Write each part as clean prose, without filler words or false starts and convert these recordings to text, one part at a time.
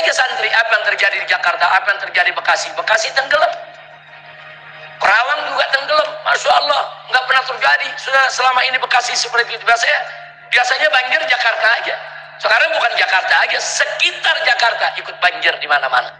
saja santri. Apa yang terjadi di Jakarta, apa yang terjadi di Bekasi? Bekasi tenggelam, Kerawang juga tenggelam, Masya Allah, nggak pernah terjadi. Sudah selama ini Bekasi seperti itu. Biasanya banjir Jakarta aja. Sekarang bukan Jakarta aja, sekitar Jakarta ikut banjir di mana-mana.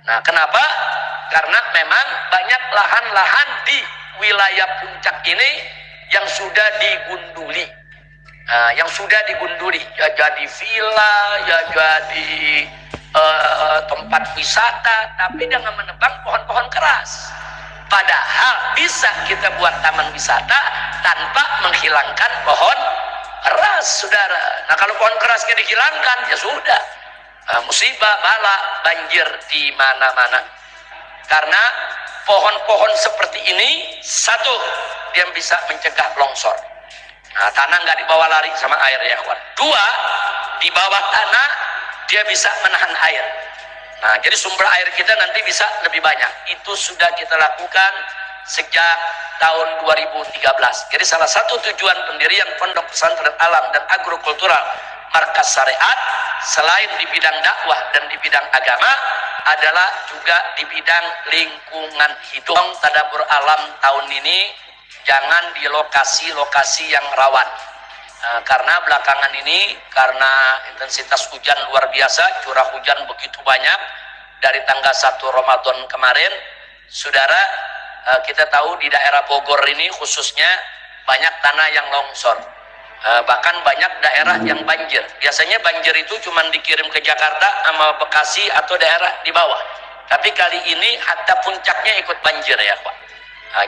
Nah, kenapa? Karena memang banyak lahan-lahan di wilayah puncak ini yang sudah digunduli. Yang sudah digunduli, ya jadi villa, ya jadi tempat wisata, tapi dengan menebang pohon-pohon keras. Padahal bisa kita buat taman wisata tanpa menghilangkan pohon keras, saudara. Nah, kalau pohon kerasnya dihilangkan, ya sudah, musibah, bala, banjir di mana-mana. Karena pohon-pohon seperti ini, satu, dia bisa mencegah longsor. Nah, tanah nggak dibawa lari sama air, ya kawan. Dua, di bawah tanah dia bisa menahan air. Nah, jadi sumber air kita nanti bisa lebih banyak. Itu sudah kita lakukan sejak tahun 2013. Jadi salah satu tujuan pendirian Pondok Pesantren Alam dan Agrokultural Markas Syariat, selain di bidang dakwah dan di bidang agama, adalah juga di bidang lingkungan hidup. Tadabbur alam tahun ini jangan di lokasi-lokasi yang rawan. Karena belakangan ini, karena intensitas hujan luar biasa, curah hujan begitu banyak dari tanggal 1 Ramadan kemarin, saudara, kita tahu di daerah Bogor ini khususnya banyak tanah yang longsor. Bahkan banyak daerah yang banjir. Biasanya banjir itu cuma dikirim ke Jakarta sama Bekasi atau daerah di bawah. Tapi kali ini hatta puncaknya ikut banjir, ya Pak.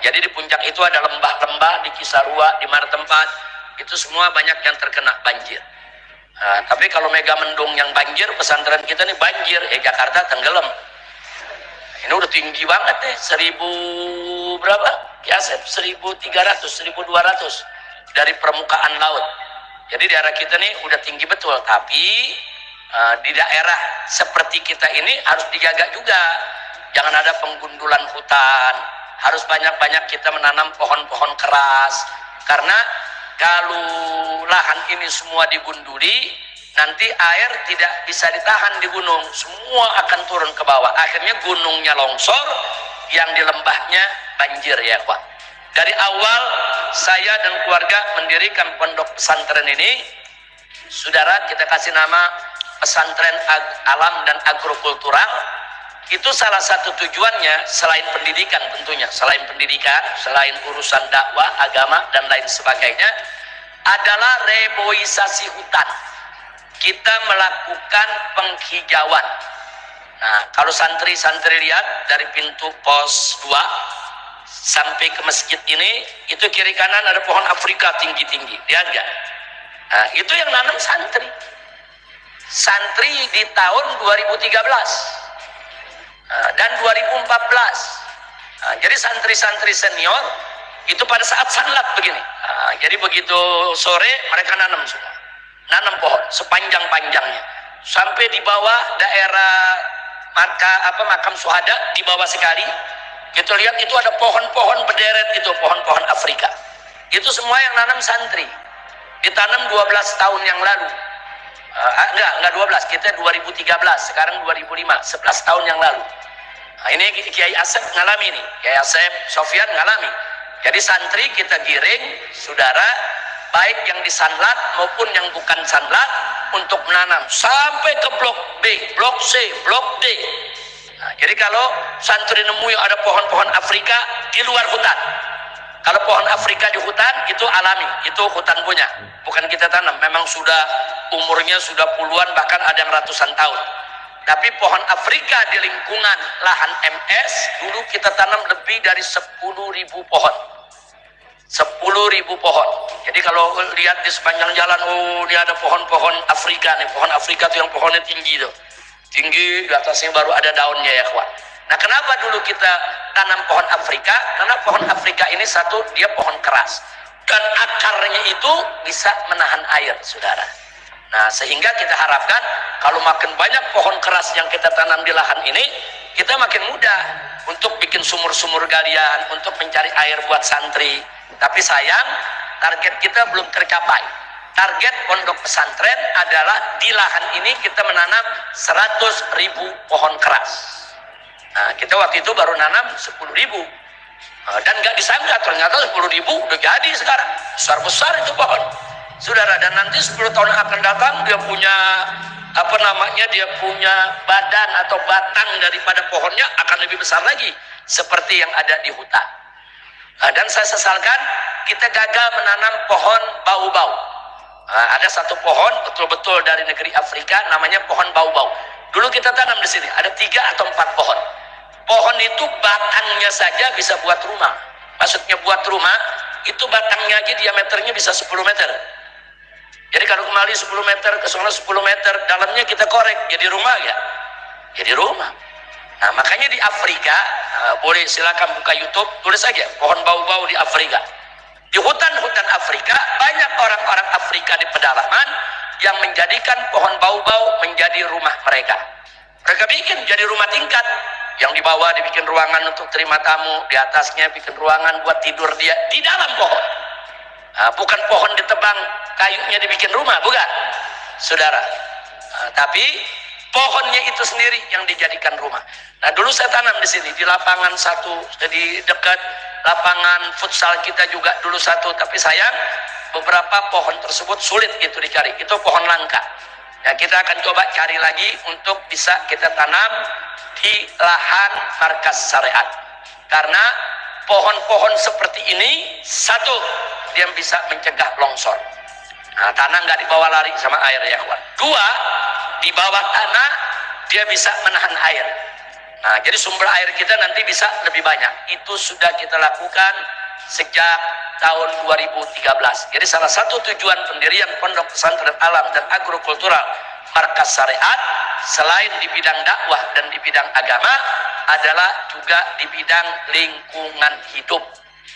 Jadi di puncak itu ada lembah-lembah di Cisarua, di mana tempat itu semua banyak yang terkena banjir. Tapi kalau Mega Mendung yang banjir, pesantren kita nih banjir, Jakarta tenggelam. Ini udah tinggi banget nih, 1000 berapa? Ya, 1300, 1200 dari permukaan laut. Jadi daerah kita nih udah tinggi betul, tapi di daerah seperti kita ini harus dijaga juga. Jangan ada penggundulan hutan, harus banyak-banyak kita menanam pohon-pohon keras. Karena kalau lahan ini semua digunduli, nanti air tidak bisa ditahan di gunung, semua akan turun ke bawah. Akhirnya gunungnya longsor, yang di lembahnya banjir, ya Pak. Dari awal saya dan keluarga mendirikan pondok pesantren ini, saudara, kita kasih nama Pesantren Alam dan Agrokultural. Itu salah satu tujuannya, selain pendidikan tentunya, selain pendidikan, selain urusan dakwah, agama, dan lain sebagainya, adalah reboisasi hutan. Kita melakukan penghijauan. Nah, kalau santri-santri lihat dari pintu pos 2 sampai ke masjid ini, itu kiri kanan ada pohon Afrika tinggi-tinggi, lihat nggak? Nah, itu yang nanam santri. Santri di tahun 2013 dan 2014. Jadi santri-santri senior itu pada saat sanlat begini. Jadi begitu sore mereka nanam semua, nanam pohon sepanjang-panjangnya sampai di bawah daerah makam syuhada, di bawah sekali kita lihat itu ada pohon-pohon berderet, itu pohon-pohon Afrika. Itu semua yang nanam santri, ditanam 12 tahun yang lalu. Enggak 12, kita 2013, sekarang 2005, 11 tahun yang lalu. Nah, ini Kiai Asep ngalami nih, Kiai Asep Sofyan ngalami. Jadi santri kita giring, saudara, baik yang disanlat maupun yang bukan sanlat, untuk menanam sampai ke blok B, blok C, blok D. Nah, jadi kalau santri nemu yang ada pohon-pohon Afrika di luar hutan, kalau pohon Afrika di hutan itu alami, itu hutan punya, bukan kita tanam. Memang sudah umurnya sudah puluhan, bahkan ada yang ratusan tahun. Tapi pohon Afrika di lingkungan lahan MS dulu kita tanam lebih dari 10.000 pohon. 10.000 pohon. Jadi kalau lihat di sepanjang jalan, oh ini ada pohon-pohon Afrika nih. Pohon Afrika tuh yang pohonnya tinggi tuh. Tinggi, di atasnya baru ada daunnya, ya kawan. Nah, kenapa dulu kita tanam pohon Afrika? Karena pohon Afrika ini satu, dia pohon keras. Dan akarnya itu bisa menahan air, saudara. Nah, sehingga kita harapkan kalau makin banyak pohon keras yang kita tanam di lahan ini, kita makin mudah untuk bikin sumur-sumur galian, untuk mencari air buat santri. Tapi sayang, target kita belum tercapai. target pondok pesantren adalah di lahan ini kita menanam 100.000 pohon keras. Nah, kita waktu itu baru nanam 10.000. Dan nggak disangka ternyata 10.000 udah jadi sekarang. Besar-besar itu pohon. Saudara, dan nanti 10 tahun yang akan datang dia punya dia punya badan atau batang daripada pohonnya akan lebih besar lagi seperti yang ada di hutan. Dan saya sesalkan kita gagal menanam pohon bau-bau. Ada satu pohon betul-betul dari negeri Afrika namanya pohon bau-bau. Dulu kita tanam di sini ada 3 atau 4 pohon. Pohon itu batangnya saja bisa buat rumah. Maksudnya buat rumah itu batangnya aja diameternya bisa 10 meter. Jadi kalau kembali 10 meter ke sana 10 meter, dalamnya kita korek jadi rumah ya. Jadi rumah. Nah, makanya di Afrika, boleh silakan buka YouTube, tulis saja pohon bau-bau di Afrika. Di hutan-hutan Afrika banyak orang-orang Afrika di pedalaman yang menjadikan pohon bau-bau menjadi rumah mereka. Mereka bikin jadi rumah tingkat. Yang di bawah dibikin ruangan untuk terima tamu, di atasnya bikin ruangan buat tidur dia di dalam pohon. Bukan pohon ditebang, kayunya dibikin rumah, bukan, saudara. Tapi pohonnya itu sendiri yang dijadikan rumah. Nah, dulu saya tanam di sini di lapangan satu, di dekat lapangan futsal kita juga dulu satu. Tapi sayang, beberapa pohon tersebut sulit itu dicari. Itu pohon langka. Ya, kita akan coba cari lagi untuk bisa kita tanam di lahan markas syariat. Karena pohon-pohon seperti ini, satu, dia bisa mencegah longsor. Nah, tanah nggak dibawa lari sama air ya kawan. 2, di bawah tanah dia bisa menahan air. Nah, jadi sumber air kita nanti bisa lebih banyak. Itu sudah kita lakukan sejak tahun 2013. Jadi salah satu tujuan pendirian Pondok Pesantren Alam dan Agrokultural Markas Syariat selain di bidang dakwah dan di bidang agama adalah juga di bidang lingkungan hidup.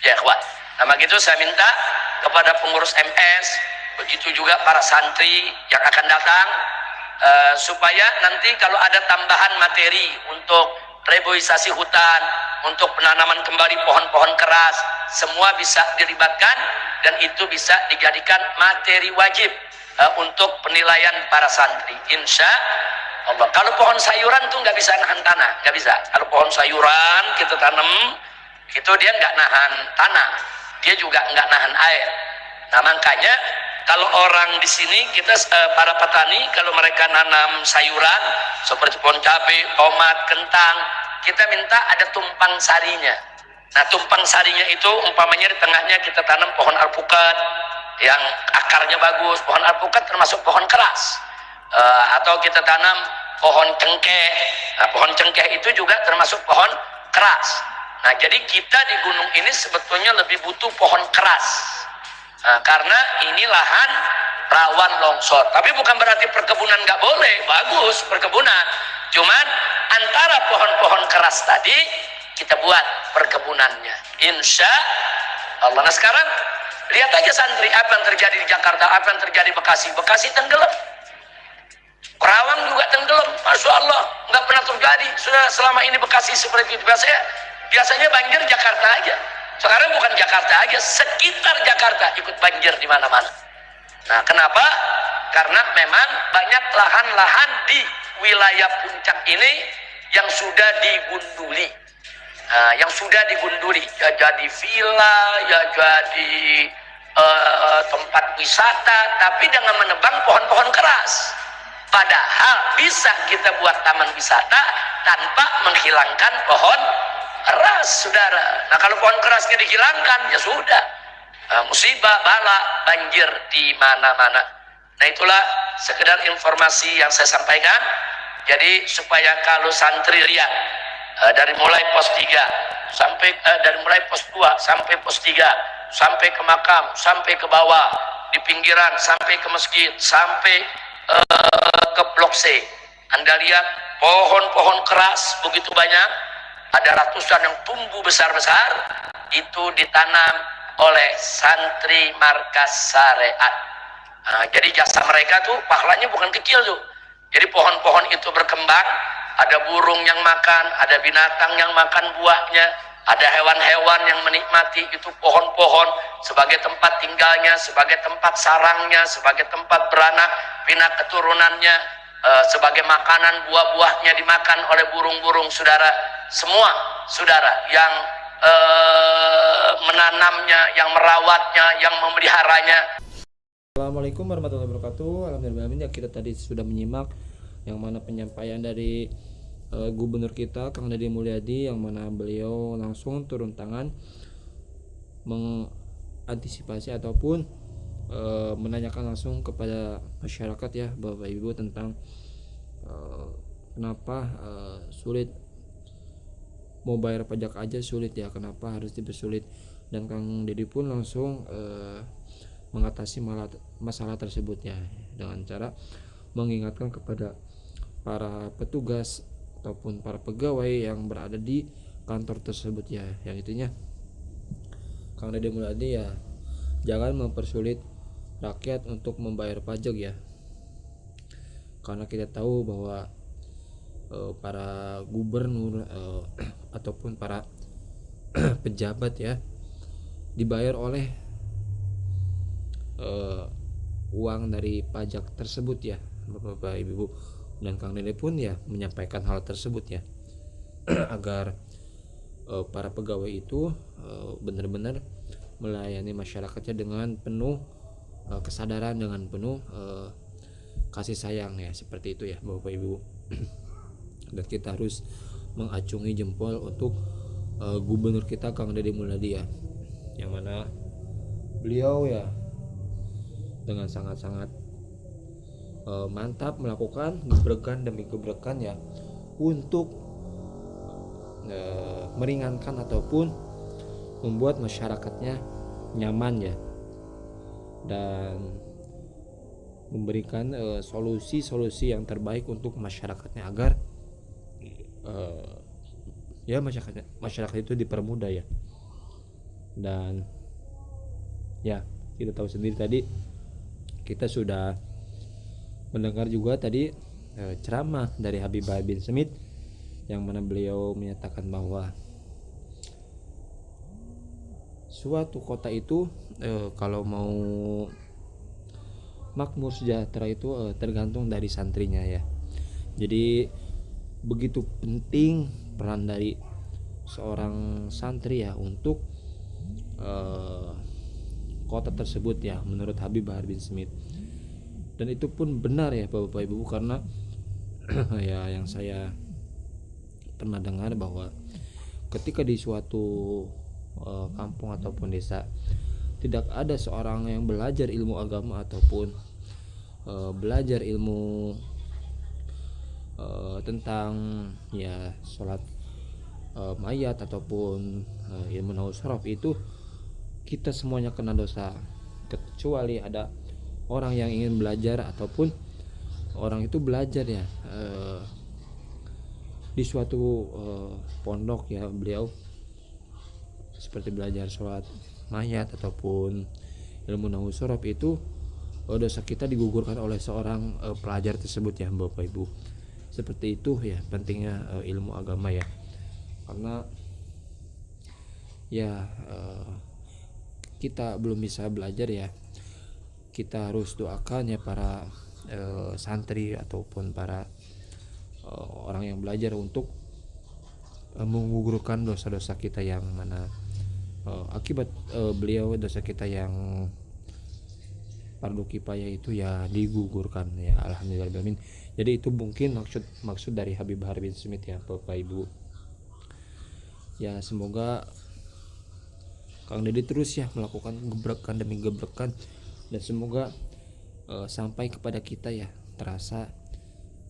Ya kawan. Nah, begitu saya minta kepada pengurus MS, begitu juga para santri yang akan datang, supaya nanti kalau ada tambahan materi untuk reboisasi hutan, untuk penanaman kembali pohon-pohon keras, semua bisa dilibatkan dan itu bisa dijadikan materi wajib untuk penilaian para santri. Insya Allah. Kalau pohon sayuran tuh nggak bisa nahan tanah, nggak bisa. Kalau pohon sayuran kita tanam, itu dia nggak nahan tanah, dia juga nggak nahan air. Nah, makanya kalau orang di sini kita para petani kalau mereka nanam sayuran seperti pohon cabai, tomat, kentang, kita minta ada tumpang sarinya. Nah, tumpang sarinya itu umpamanya di tengahnya kita tanam pohon alpukat yang akarnya bagus. Pohon alpukat termasuk pohon keras. Atau kita tanam pohon cengkeh. Nah, pohon cengkeh itu juga termasuk pohon keras. Nah, jadi kita di gunung ini sebetulnya lebih butuh pohon keras. Karena ini lahan rawan longsor. Tapi bukan berarti perkebunan nggak boleh, bagus perkebunan. Cuman antara pohon-pohon keras tadi kita buat perkebunannya. Insya Allah. Nah, sekarang lihat aja santri apa yang terjadi di Jakarta, apa yang terjadi di Bekasi. Bekasi tenggelam. Kerawang juga tenggelam. Masya Allah, nggak pernah terjadi. Sudah selama ini Bekasi seperti itu. Biasanya banjir Jakarta aja. Sekarang bukan Jakarta aja, sekitar Jakarta ikut banjir di mana-mana. Nah, kenapa? Karena memang banyak lahan-lahan di wilayah puncak ini yang sudah digunduli. Nah, yang sudah digunduli, ya jadi villa, ya jadi tempat wisata, tapi dengan menebang pohon-pohon keras. Padahal bisa kita buat taman wisata tanpa menghilangkan pohon keras, saudara. Nah, kalau pohon kerasnya dihilangkan, ya sudah. Musibah, bala, banjir di mana-mana. Nah, itulah sekedar informasi yang saya sampaikan. Jadi supaya kalau santri lihat dari mulai pos 3 sampai dari mulai pos 2 sampai pos 3 sampai ke makam, sampai ke bawah, di pinggiran, sampai ke masjid, sampai ke blok C. Anda lihat pohon-pohon keras begitu banyak, ada ratusan yang tumbuh besar-besar, itu ditanam oleh santri markas syariat. Nah, jadi jasa mereka tuh pahalanya bukan kecil tuh. Jadi pohon-pohon itu berkembang, ada burung yang makan, ada binatang yang makan buahnya, Ada hewan-hewan yang menikmati itu pohon-pohon sebagai tempat tinggalnya, sebagai tempat sarangnya, sebagai tempat beranak pinak keturunannya, sebagai makanan buah-buahnya dimakan oleh burung-burung. Saudara, semua saudara yang menanamnya, yang merawatnya, yang memeliharanya. Assalamualaikum warahmatullahi wabarakatuh. Alhamdulillah, kita tadi sudah menyimak yang mana penyampaian dari Gubernur kita Kang Deddy Mulyadi, yang mana beliau langsung turun tangan mengantisipasi ataupun menanyakan langsung kepada masyarakat ya, Bapak Ibu, tentang kenapa sulit mau bayar pajak aja sulit ya, kenapa harus dipersulit. Dan Kang Deddy pun langsung mengatasi masalah tersebut ya, dengan cara mengingatkan kepada para petugas ataupun para pegawai yang berada di kantor tersebut ya, yang itunya Kang Deddy Mulyadi ya, jangan mempersulit rakyat untuk membayar pajak ya, karena kita tahu bahwa para gubernur ataupun para pejabat ya dibayar oleh uang dari pajak tersebut ya, Bapak Ibu. Dan Kang Deddy pun ya menyampaikan hal tersebut ya agar para pegawai itu benar-benar melayani masyarakatnya dengan penuh kesadaran, dengan penuh kasih sayang ya, seperti itu ya, Bapak Ibu. Dan kita harus mengacungi jempol untuk gubernur kita Kang Deddy Mulyadi ya, yang mana beliau ya dengan sangat-sangat mantap melakukan gebrekan demi gebrekan ya, untuk meringankan ataupun membuat masyarakatnya nyaman ya, dan memberikan solusi-solusi yang terbaik untuk masyarakatnya, agar ya masyarakat itu dipermudah ya. Dan ya kita tahu sendiri, tadi kita sudah mendengar juga tadi ceramah dari Habibah bin Smith, yang mana beliau menyatakan bahwa suatu kota itu kalau mau makmur sejahtera itu tergantung dari santrinya ya. Jadi begitu penting peran dari seorang santri ya untuk kota tersebut ya, menurut Habibah bin Smith. Dan itu pun benar ya, Bapak Ibu, karena ya yang saya pernah dengar bahwa ketika di suatu kampung ataupun desa tidak ada seorang yang belajar ilmu agama ataupun belajar ilmu tentang ya sholat mayat ataupun ilmu nahwu sharaf, itu kita semuanya kena dosa, kecuali ada orang yang ingin belajar ataupun orang itu belajar ya di suatu pondok ya, beliau seperti belajar sholat mayat ataupun ilmu nahwu sharaf, itu dosa kita digugurkan oleh seorang pelajar tersebut ya, Bapak Ibu. Seperti itu ya pentingnya ilmu agama ya, karena ya kita belum bisa belajar ya, kita harus doakan ya para santri ataupun para orang yang belajar untuk menggugurkan dosa-dosa kita, yang mana akibat beliau dosa kita yang fardu kifayah itu ya digugurkan ya, alhamdulillah. Jadi itu mungkin maksud dari Habibah bin Smith ya, Bapak Ibu. Ya semoga Kang Deddy terus ya melakukan gebrekan demi gebrekan, dan semoga sampai kepada kita ya terasa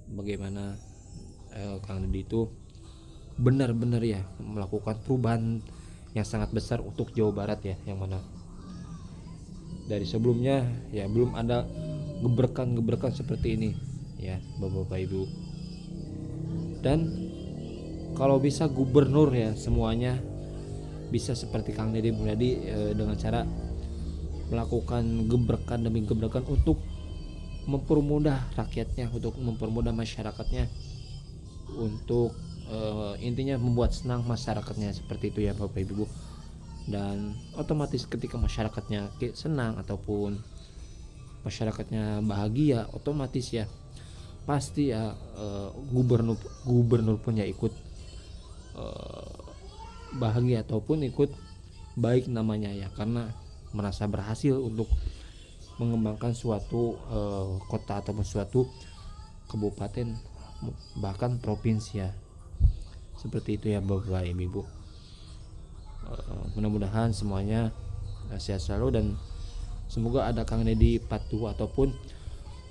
bagaimana Kang Deddy itu benar-benar ya melakukan perubahan yang sangat besar untuk Jawa Barat ya, yang mana dari sebelumnya ya belum ada gebrekan seperti ini ya, Bapak Ibu. Dan kalau bisa gubernur ya semuanya bisa seperti Kang Deddy Mulyadi dengan cara melakukan gebrekan demi gebrekan untuk mempermudah rakyatnya, untuk mempermudah masyarakatnya, untuk intinya membuat senang masyarakatnya, seperti itu ya Bapak Ibu. Dan otomatis ketika masyarakatnya senang ataupun masyarakatnya bahagia, otomatis ya pasti ya gubernur pun ya ikut bahagia ataupun ikut baik namanya ya, karena merasa berhasil untuk mengembangkan suatu kota ataupun suatu kabupaten bahkan provinsi ya, seperti itu ya Bapak Ibu. Mudah-mudahan semuanya sehat selalu, dan semoga ada Kang Deddy Part 2 ataupun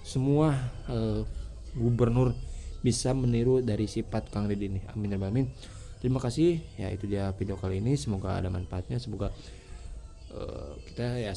semua gubernur bisa meniru dari sifat Kang Deddy ini. Amin ya amin. Terima kasih ya, itu dia video kali ini, semoga ada manfaatnya, semoga kita ya